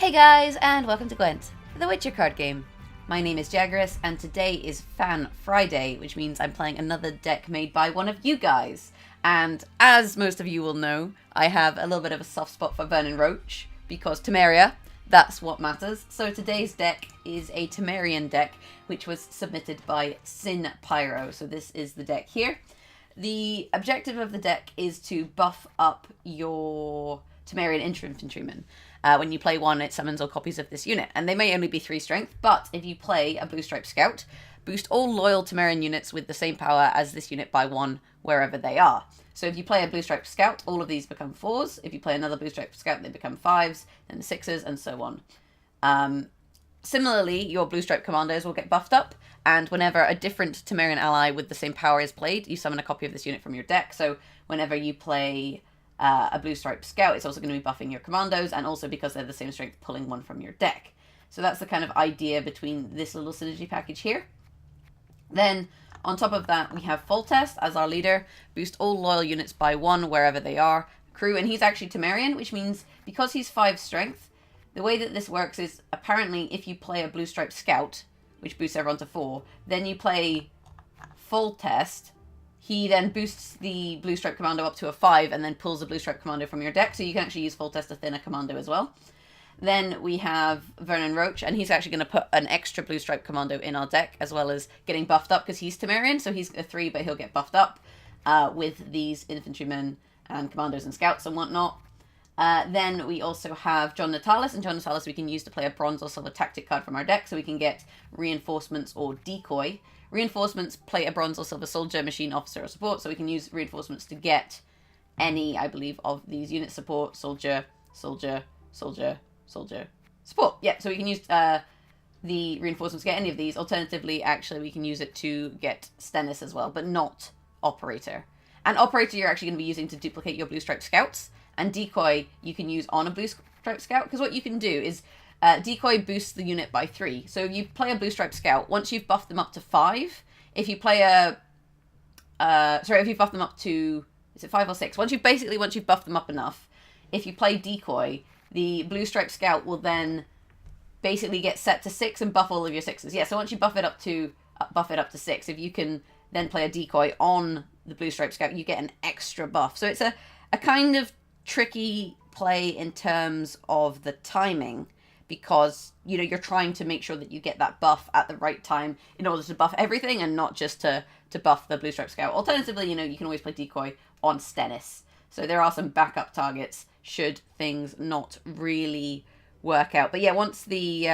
Hey guys, and welcome to Gwent, the Witcher card game. My name is Jaggerous, and today is Fan Friday, which means I'm playing another deck made by one of you guys. And as most of you will know, I have a little bit of a soft spot for Vernon Roach, because Temeria, that's what matters. So today's deck is a Temerian deck, which was submitted by Sin Pyro. So this is the deck here. The objective of the deck is to buff up your Temerian infantrymen. When you play one, it summons all copies of this unit, and they may only be 3 strength, but if you play a blue stripe scout, boost all loyal Temerian units with the same power as this unit by 1 wherever they are. So if you play a blue stripe scout, all of these become 4s. If you play another blue stripe scout, they become 5s, then 6s, and so on. Similarly, your blue stripe commandos will get buffed up, and whenever a different Temerian ally with the same power is played, you summon a copy of this unit from your deck. So whenever you play a blue stripe scout, it's also going to be buffing your commandos, and also because they're the same strength, pulling one from your deck. So that's the kind of idea between this little synergy package here. Then on top of that, we have Foltest as our leader. Boost all loyal units by 1 wherever they are. Crew, and he's actually Temerian, which means because he's 5 strength, the way that this works is apparently if you play a blue stripe scout, which boosts everyone to 4, then you play Foltest. He then boosts the blue stripe commando up to a 5 and then pulls the blue stripe commando from your deck, so you can actually use Foltest to thin a commando as well. Then we have Vernon Roach, and he's actually going to put an extra blue stripe commando in our deck, as well as getting buffed up because he's Temerian, so he's a 3, but he'll get buffed up with these infantrymen and commandos and scouts and whatnot. Then we also have John Natalis, and John Natalis we can use to play a bronze or silver tactic card from our deck, so we can get reinforcements or decoy. Reinforcements play a bronze or silver soldier, machine, officer, or support, so we can use reinforcements to get any, I believe, of these units: support, soldier, soldier, soldier, soldier, support. Yeah, so we can use the reinforcements to get any of these. Alternatively, actually, we can use it to get Stennis as well, but not operator. And operator you're actually going to be using to duplicate your blue stripe scouts, and decoy you can use on a blue stripe scout, because what you can do is decoy boosts the unit by 3. So if you play a blue stripe scout, once you've buffed them up to 5, if you play a if you buff them up to, is it 5 or 6? Once you've buffed them up enough, if you play decoy, the blue stripe scout will then basically get set to 6 and buff all of your 6s. Yeah, so once you buff it up to 6, if you can then play a decoy on the blue stripe scout, you get an extra buff. So it's a kind of tricky play in terms of the timing, because you're trying to make sure that you get that buff at the right time in order to buff everything and not just to buff the blue stripe scout. Alternatively, you can always play decoy on Stennis. So there are some backup targets should things not really work out. But yeah, once the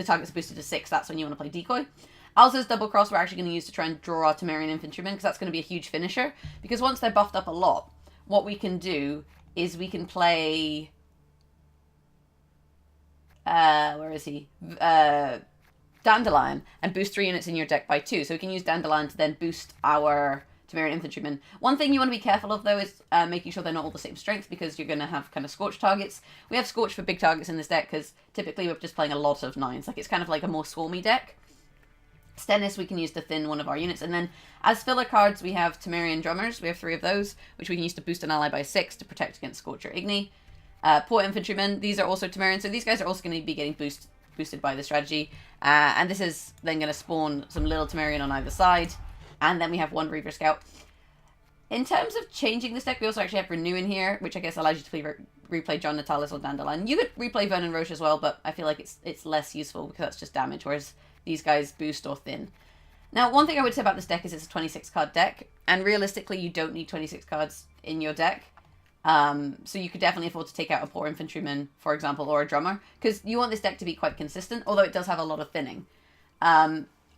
target's boosted to 6, that's when you want to play decoy. Alza's double cross we're actually going to use to try and draw our Temerian infantrymen, because that's going to be a huge finisher. Because once they're buffed up a lot, what we can do is we can play where is he? Dandelion, and boost 3 units in your deck by 2. So we can use Dandelion to then boost our Temerian infantrymen. One thing you want to be careful of, though, is making sure they're not all the same strength, because you're going to have kind of Scorch targets. We have Scorch for big targets in this deck, because typically we're just playing a lot of 9s. Like, it's kind of like a more swarmy deck. Stennis we can use to thin one of our units. And then as filler cards, we have Temerian drummers. We have 3 of those, which we can use to boost an ally by 6 to protect against Scorch or Igni. Poor infantrymen, these are also Temerian, so these guys are also going to be getting boosted by the strategy. And this is then going to spawn some little Temerian on either side. And then we have 1 Reaver Scout. In terms of changing this deck, we also actually have Renew in here, which I guess allows you to replay John Natalis or Dandelion. You could replay Vernon Roche as well, but I feel like it's less useful because that's just damage, whereas these guys boost or thin. Now, one thing I would say about this deck is it's a 26 card deck, and realistically you don't need 26 cards in your deck. So you could definitely afford to take out a poor infantryman, for example, or a drummer, because you want this deck to be quite consistent, although it does have a lot of thinning.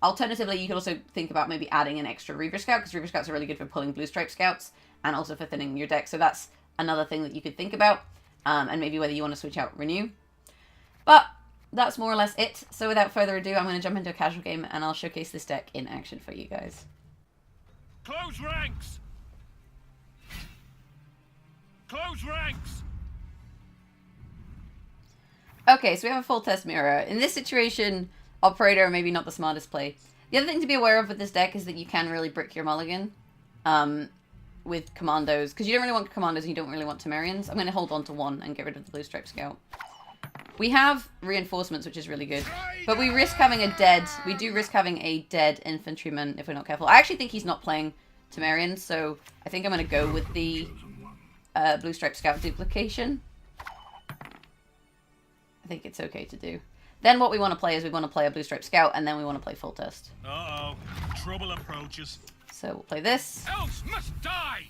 Alternatively, you could also think about maybe adding an extra Reaver Scout, because Reaver Scouts are really good for pulling blue stripe scouts, and also for thinning your deck, so that's another thing that you could think about, and maybe whether you want to switch out Renew. But that's more or less it, so without further ado, I'm going to jump into a casual game, and I'll showcase this deck in action for you guys. Close ranks! Close ranks! Okay, so we have a full test mirror. In this situation, operator maybe not the smartest play. The other thing to be aware of with this deck is that you can really brick your mulligan with commandos, because you don't really want commandos and you don't really want Temerians. I'm going to hold on to 1 and get rid of the blue stripe scout. We have reinforcements, which is really good. But we risk having a dead... We do risk having a dead infantryman if we're not careful. I actually think he's not playing Temerians, so I think I'm going to go with the Blue Stripe Scout duplication. I think it's okay to do. Then what we want to play is we want to play a Blue Stripe Scout, and then we want to play full test. Uh-oh. Trouble approaches. So we'll play this. Elves must die!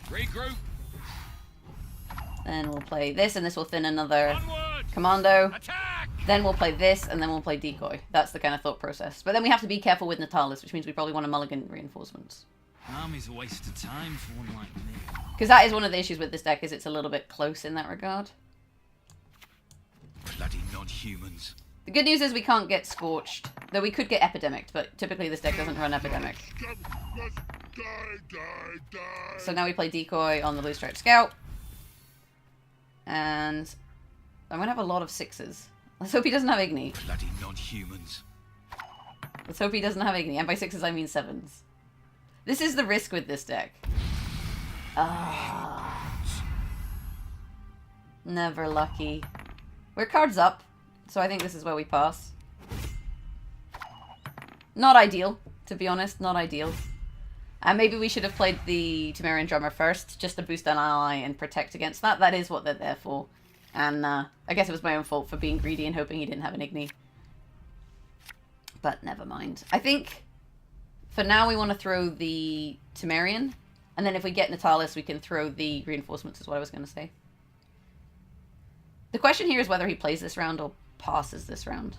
Regroup. Then we'll play this, and this will thin another Onward! commando. Attack! Then we'll play this, and then we'll play decoy. That's the kind of thought process. But then we have to be careful with Natalis, which means we probably want to mulligan reinforcements. Army's a waste of time for one like me. Because that is one of the issues with this deck, is it's a little bit close in that regard. Bloody non-humans. The good news is we can't get Scorched. Though we could get Epidemic, but typically this deck doesn't run Epidemic. So now we play Decoy on the Blue Stripe Scout. And I'm going to have a lot of 6s. Let's hope he doesn't have Igni. Bloody non-humans. Let's hope he doesn't have Igni. And by 6s I mean 7s. This is the risk with this deck. Never lucky. We're cards up, so I think this is where we pass. Not ideal, to be honest. Not ideal. And maybe we should have played the Temerian drummer first, just to boost an ally and protect against that. That is what they're there for. And I guess it was my own fault for being greedy and hoping he didn't have an Igni. But never mind. I think for now we want to throw the Temerian. And then if we get Natalis, we can throw the reinforcements, is what I was going to say. The question here is whether he plays this round or passes this round.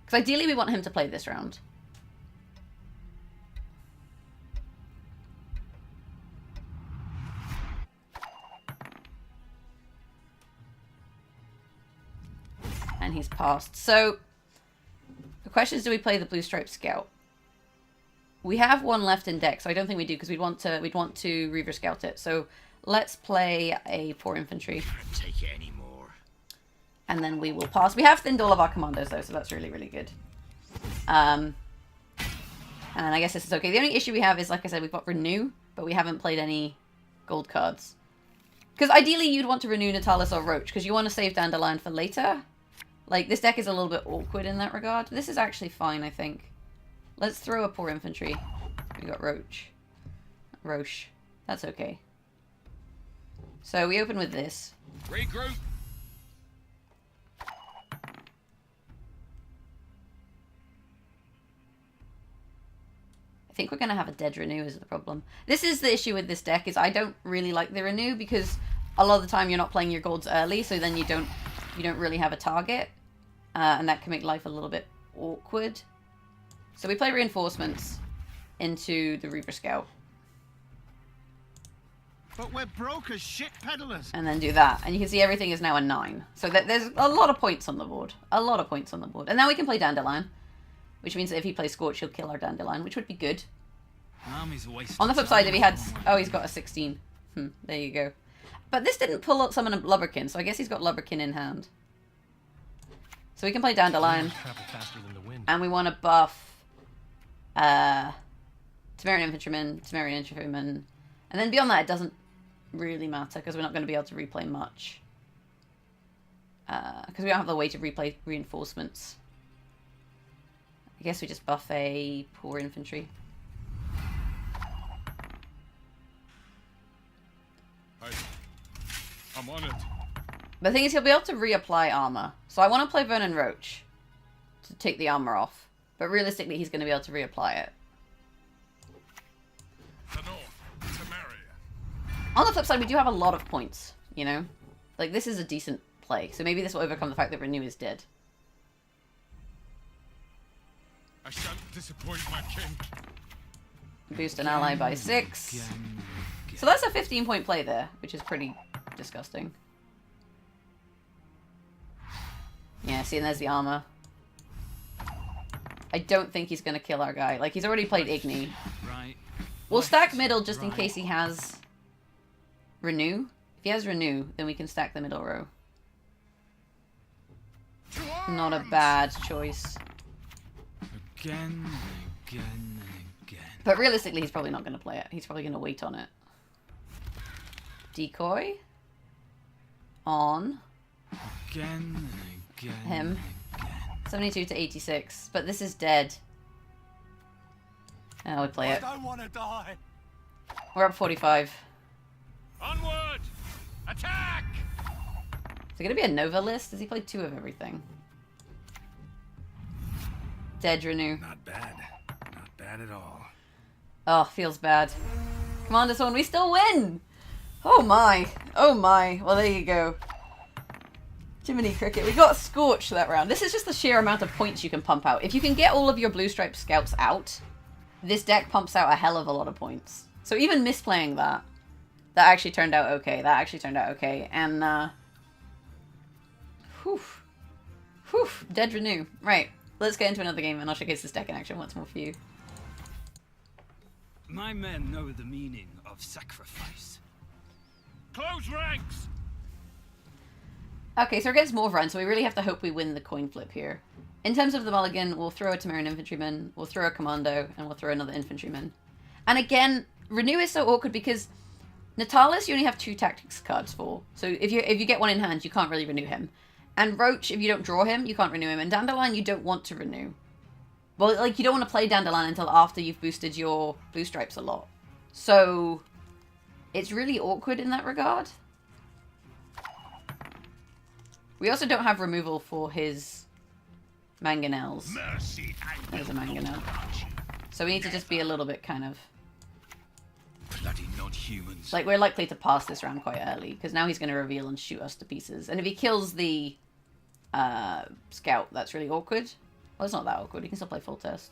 Because ideally we want him to play this round. And he's passed. So the question is, do we play the Blue Stripe Scout? We have one left in deck, so I don't think we do, because we'd want to Reaver Scout it. So let's play a Poor Infantry. Take it anymore. And then we will pass. We have thinned all of our commandos though, so that's really, really good. And I guess this is okay. The only issue we have is, like I said, we've got Renew, but we haven't played any gold cards. Because ideally you'd want to renew Natalis or Roach, because you want to save Dandelion for later. Like, this deck is a little bit awkward in that regard. This is actually fine, I think. Let's throw a Poor Infantry. We got Roche. That's okay. So we open with this. Regroup. I think we're going to have a dead Renew is the problem. This is the issue with this deck, is I don't really like the Renew, because a lot of the time you're not playing your golds early, so then you don't really have a target. And that can make life a little bit awkward. So we play reinforcements into the Reaver Scout. But we're broke as shit peddlers. And then do that. And you can see everything is now a 9. So there's a lot of points on the board. A lot of points on the board. And now we can play Dandelion. Which means that if he plays Scorch, he'll kill our Dandelion, which would be good. Army's a waste On the of flip side, if he had... time. Oh, he's got a 16. There you go. But this didn't pull up summon a Lubberkin, so I guess he's got Lubberkin in hand. So we can play Dandelion. Travel faster than the wind. And we want to buff Temerian Infantryman. And then beyond that, it doesn't really matter, because we're not going to be able to replay much. Because we don't have the way to replay reinforcements. I guess we just buff a Poor Infantry. I'm on it. But the thing is, he'll be able to reapply armor. So I want to play Vernon Roach to take the armor off. But realistically, he's going to be able to reapply it. The North, Temeria. On the flip side, we do have a lot of points, you know? Like, this is a decent play. So maybe this will overcome the fact that Renew is dead. I shan't disappoint my king. Boost an ally by 6. So that's a 15-point play there, which is pretty disgusting. Yeah, see, and there's the armor. I don't think he's going to kill our guy. Like, he's already played Igni. Right. We'll stack middle just in case he has Renew. If he has Renew, then we can stack the middle row. Not a bad choice. Again, again, and again. But realistically, he's probably not going to play it. He's probably going to wait on it. decoy on Again and again. him. 72 to 86, but this is dead. And we play it. I don't want to die. We're up 45. Onward! Attack! Is it going to be a Nova list? Does he play 2 of everything? Dead Renew. Not bad. Not bad at all. Oh, feels bad. Commander Sworn, we still win! Oh my. Oh my. Well, there you go. Jiminy Cricket. We got Scorch that round. This is just the sheer amount of points you can pump out. If you can get all of your blue stripe scouts out, this deck pumps out a hell of a lot of points. So even misplaying that, that actually turned out okay. That actually turned out okay. And, whew. Whew. Dead Renew. Right. Let's get into another game and I'll showcase this deck in action once more for you. My men know the meaning of sacrifice. Close ranks! Okay, so we're against Morvran, so we really have to hope we win the coin flip here. In terms of the mulligan, we'll throw a Temerian infantryman, we'll throw a commando, and we'll throw another infantryman. And again, Renew is so awkward because Natalis you only have 2 tactics cards for. So if you get one in hand, you can't really renew him. And Roach, if you don't draw him, you can't renew him. And Dandelion, you don't want to renew. Well, like, you don't want to play Dandelion until after you've boosted your blue stripes a lot. So it's really awkward in that regard. We also don't have removal for his mangonels. Mercy, There's a mangonel. So we need to just be a little bit kind of... Bloody non-humans. Like, we're likely to pass this round quite early, because now he's going to reveal and shoot us to pieces. And if he kills the scout, that's really awkward. Well, it's not that awkward. He can still play full test.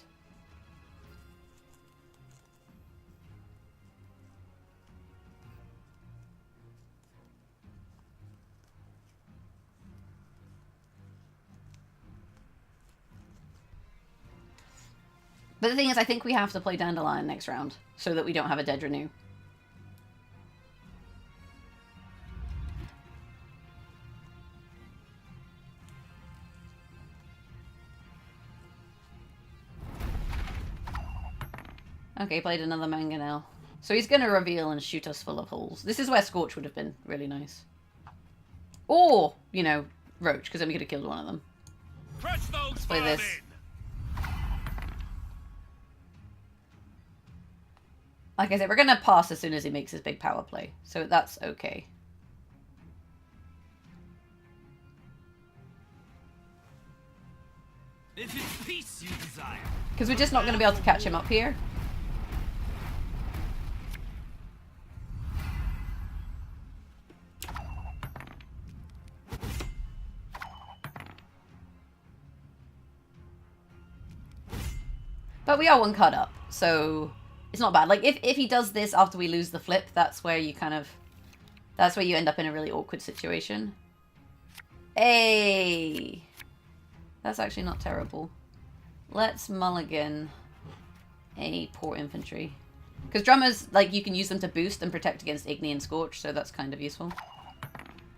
But the thing is, I think we have to play Dandelion next round, so that we don't have a dead Renew. Okay, played another Mangonel. So he's going to reveal and shoot us full of holes. This is where Scorch would have been really nice. Or, you know, Roach, because then we could have killed one of them. Crush those. Let's play this. Like I said, we're going to pass as soon as he makes his big power play. So that's okay. If it's peace you desire. Because we're just not going to be able to catch him up here. But we are 1 card up, so it's not bad. Like, if he does this after we lose the flip, that's where you kind of... That's where you end up in a really awkward situation. Hey! That's actually not terrible. Let's mulligan a poor infantry. Because drummers, like, you can use them to boost and protect against Igni and Scorch, so that's kind of useful.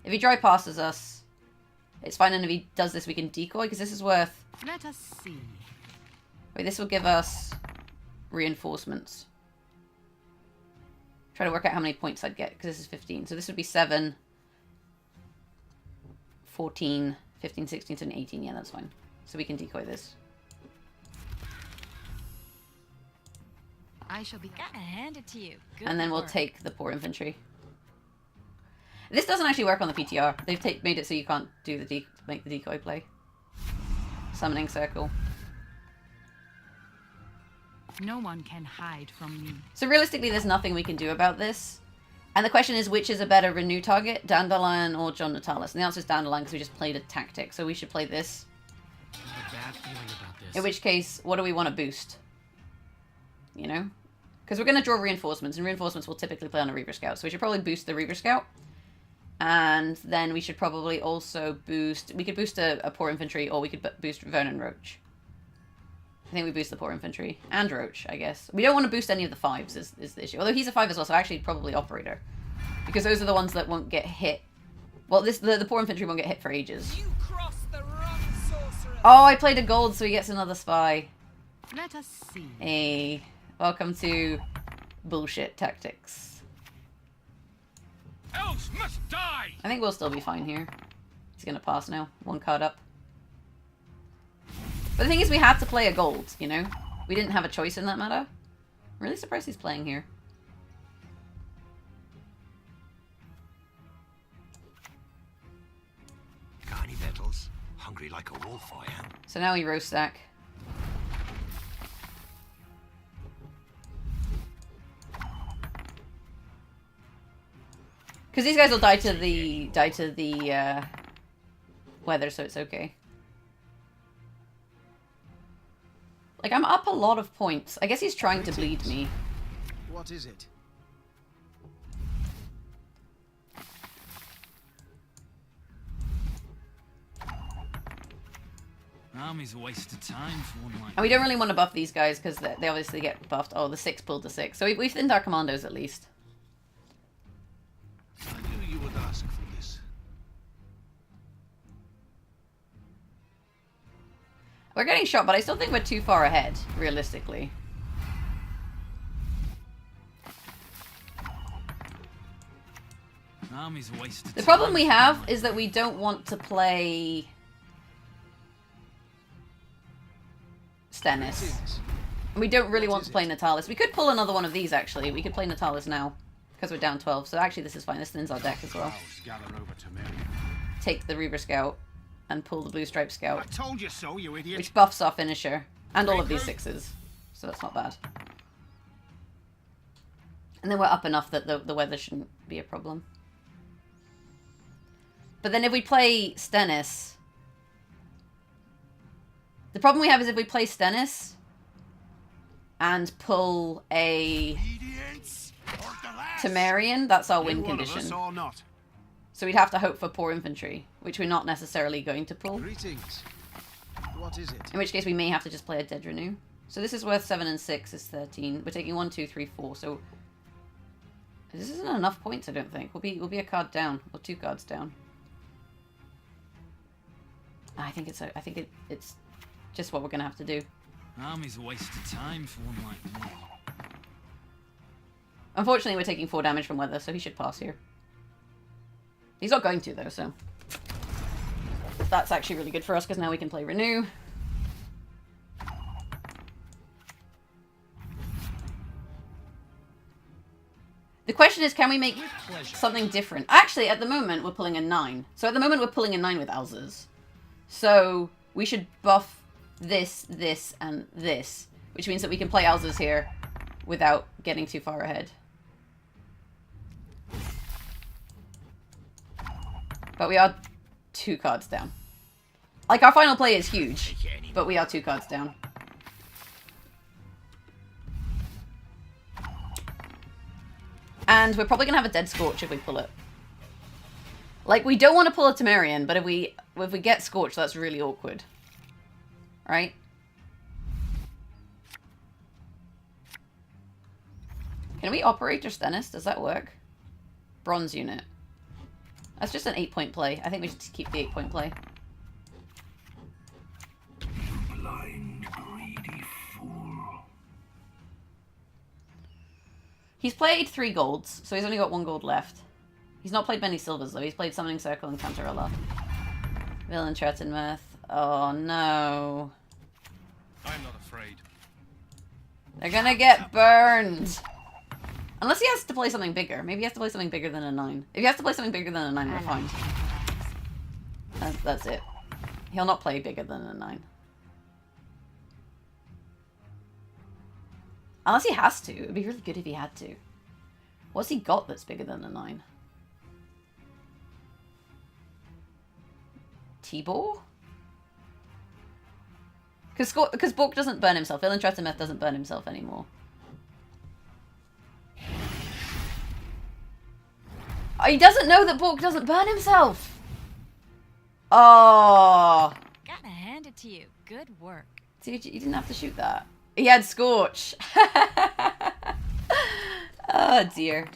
If he dry passes us, it's fine, and if he does this, we can decoy, because this is worth... Let us see. Wait, this will give us reinforcements. Try to work out how many points I'd get, because this is 15. So this would be 7, 14, 15, 16, and 18. Yeah, that's fine. So we can decoy this. I shall be... Gotta hand it to you. Good And then we'll work. take the poor infantry. This doesn't actually work on the PTR. They've made it so you can't do the make the decoy play. Summoning circle. No one can hide from me. So realistically, there's nothing we can do about this. And the question is, which is a better renew target, Dandelion or John Natalis? And the answer is Dandelion, because we just played a tactic. So we should play this. I have a bad feeling about this. In which case, what do we want to boost? You know? Because we're going to draw reinforcements, and reinforcements will typically play on a Reaver Scout. So we should probably boost the Reaver Scout. And then we should probably also boost... We could boost a poor infantry, or we could boost Vernon Roach. I think we boost the poor infantry. And Roach, I guess. We don't want to boost any of the 5s, is the issue. Although he's a 5 as well, so actually probably Operator. Because those are the ones that won't get hit. Well, the poor infantry won't get hit for ages. You crossed the wrong sorcerer. Oh, I played a gold, so he gets another spy. Let us see. Hey, welcome to bullshit tactics. Elves must die! I think we'll still be fine here. He's gonna pass now. 1 card up. But the thing is, we had to play a gold, you know? We didn't have a choice in that matter. I'm really surprised he's playing here. Got any metals? Hungry like a wolf, I am. So now we roast stack. Because these guys will die to the weather, so it's okay. Like, I'm up a lot of points. I guess he's trying to bleed me. What is it? Army's a waste of time for one like And we don't really want to buff these guys because they obviously get buffed. Oh, the 6 pulled to 6. So we've thinned our commandos at least. I knew you would ask for this. We're getting shot, but I still think we're too far ahead, realistically. Army's a waste of The time problem we for have one is that we don't want to play Stennis. Greetings. And we don't really What want is to play it? Natalis. We could pull another one of these, actually. We could play Natalis now, because we're down 12. So actually this is fine. This thins our deck as well. Crowds gather over Temeria. Take the Reaver Scout and pull the Blue Stripe I Scout, told you so, you idiot. which buffs our finisher. And all of these 6s. So that's not bad. And then we're up enough that the weather shouldn't be a problem. But then if we play Stennis... The problem we have is if we play Stennis and pull a Obedience or the last. Temerian, that's our win You one of us condition. or not. So we'd have to hope for poor infantry, which we're not necessarily going to pull. Greetings. What is it? In which case we may have to just play a Dead Renew. So this is worth 7 and 6 is 13. We're taking 1, 2, 3, 4. So this isn't enough points, I don't think. We'll be a card down, or 2 cards down. I think it's just what we're gonna have to do. Army's a waste of time for one like me. Unfortunately, we're taking 4 damage from weather, so he should pass here. He's not going to though, so that's actually really good for us because now we can play Renew. The question is, can we make something different? Actually, at the moment, we're pulling a 9. So at the moment, we're pulling a 9 with Alzas. So we should buff this, this, and this. Which means that we can play Alzas here without getting too far ahead. But we are 2 cards down. Like, our final play is huge. But we are 2 cards down. And we're probably going to have a Dead Scorch if we pull it. Like, we don't want to pull a Temerian, but if we get Scorch, that's really awkward. Right? Can we Operator Stennis? Does that work? Bronze unit. That's just an 8-point play. I think we should keep the 8-point play. Blind, greedy fool. He's played 3 golds, so he's only got 1 gold left. He's not played many silvers, though. He's played Summoning Circle and Cantarella. Villain, Threaten, Mirth. Oh, no. I'm not afraid. They're gonna get burned! Unless he has to play something bigger. Maybe he has to play something bigger than a 9. If he has to play something bigger than a 9, we're fine. That's it. He'll not play bigger than a 9. Unless he has to. It would be really good if he had to. What's he got that's bigger than a 9? Tibor? Because Bork doesn't burn himself. Villain Tretimeth doesn't burn himself anymore. Oh, he doesn't know that Bork doesn't burn himself! Oh! Gotta hand it to you. Good work. See, you didn't have to shoot that. He had Scorch. Oh dear.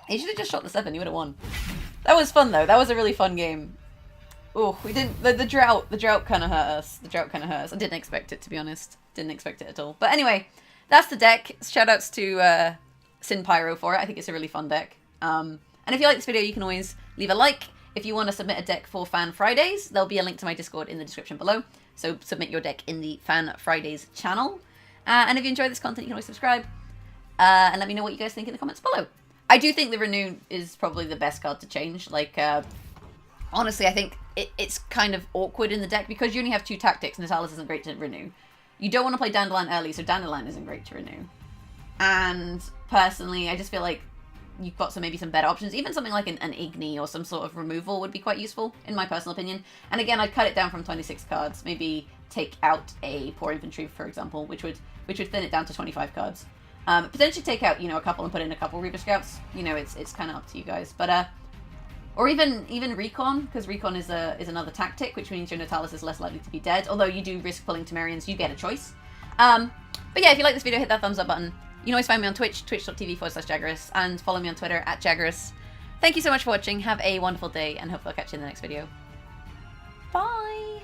He should have just shot the 7. He would have won. That was fun though. That was a really fun game. Oh, we didn't. The drought kind of hurt us. The drought kind of hurt us. I didn't expect it, to be honest. Didn't expect it at all. But anyway, that's the deck. Shoutouts to Sin Pyro for it. I think it's a really fun deck. And if you like this video, you can always leave a like. If you want to submit a deck for Fan Fridays, there'll be a link to my Discord in the description below. So submit your deck in the Fan Fridays channel. And if you enjoy this content, you can always subscribe. And let me know what you guys think in the comments below. I do think the Renew is probably the best card to change. Like, honestly, I think it's kind of awkward in the deck because you only have 2 tactics and Natalis isn't great to Renew. You don't want to play Dandelion early, so Dandelion isn't great to Renew. And personally, I just feel like you've got maybe some better options. Even something like an Igni or some sort of removal would be quite useful, in my personal opinion. And again, I'd cut it down from 26 cards. Maybe take out a Poor Infantry, for example, which would thin it down to 25 cards. Potentially take out, you know, a couple and put in a couple Reaper Scouts. You know, it's kind of up to you guys. But or even Recon, because Recon is another tactic, which means your Natalis is less likely to be dead. Although you do risk pulling Temerians, you get a choice. But yeah, if you like this video, hit that thumbs up button. You can always find me on Twitch, twitch.tv/Jaggerous, and follow me on Twitter @Jaggerous. Thank you so much for watching. Have a wonderful day, and hopefully I'll catch you in the next video. Bye!